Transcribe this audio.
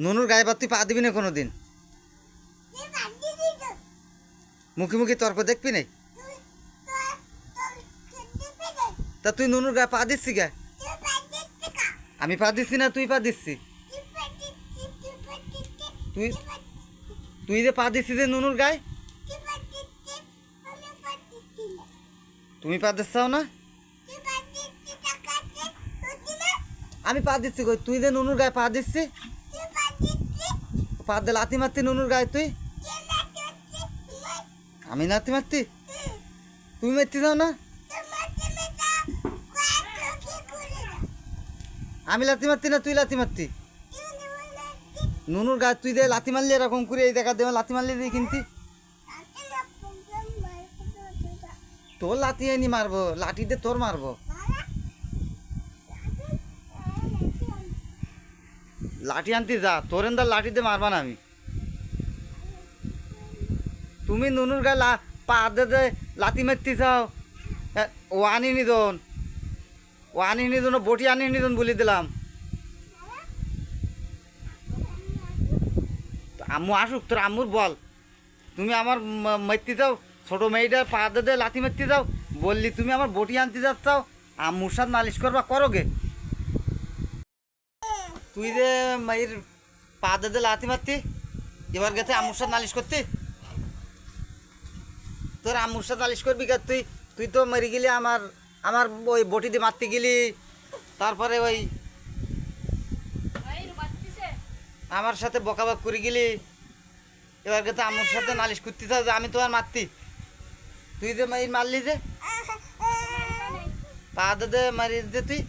নুনুর গায়ে বাদ তুই পা দিবি না কোনোদিন? মুখে মুখে তর্ক দেখবি নাই? তা তুই নুনুর গায়ে পা দিচ্ছি গে? আমি পা দিচ্ছি না, তুই পা দিচ্ছি। তুই তুই যে পা দিচ্ছি যে নুনুর গায়ে, তুমি পা দিচ্ছাও না? আমি পা দিচ্ছি কই? তুই যে নুনুর গায়ে পা দিচ্ছি, পা দিয়ে লাথি মারতি নুনুর গায়ে তুই। আমি লাথি মারতি? তুই মারতি যাও না? আমি লাথি মারতি না তুই লাথি মারতি? নুনুর গায়ে তুই দে লাথি মারলি এরকম করে, এই দেখা দেবে লাথি মারলি দিয়ে কিনতি। তোর লাথি এনি মারবো, লাঠি দিয়ে তোর মারবো। লাঠি আনতে যা, তোর এন্দার লাঠি দিয়ে মারবা না আমি। তুমি নুনুর গায়ে পা দে লাথি মারতে চাও? ও আনিনি দোন, ও আনিনি দোন, বটি আনিনি দোন বলে দিলাম। আম্মু আসুক, তোর আম্মুর বল। তুমি আমার মারতে যাও, ছোটো মেয়েটার পা দে লাথি মারতে যাও বললি, তুমি আমার বটি আনতে যাচ্ছাও, আম্মুর সাথে নালিশ করবা, করো গে। তুই যে মায়ের পা দে লাথি মারতি, এবার গেছে আম্মুর সাথে নালিশ করতি। তোর আম্মুর সাথে নালিশ করবি কে তুই? তুই তো মেরে গেলি আমার, আমার ওই বটি দিয়ে মারতে গেলি, তারপরে ওই আমার সাথে বকাবক করে গেলি। এবার গেছে আম্মুর সাথে নালিশ করতে চাও যে আমি তোমার মারতি। তুই যে মারি মারলি যে পা দে মারি যে তুই।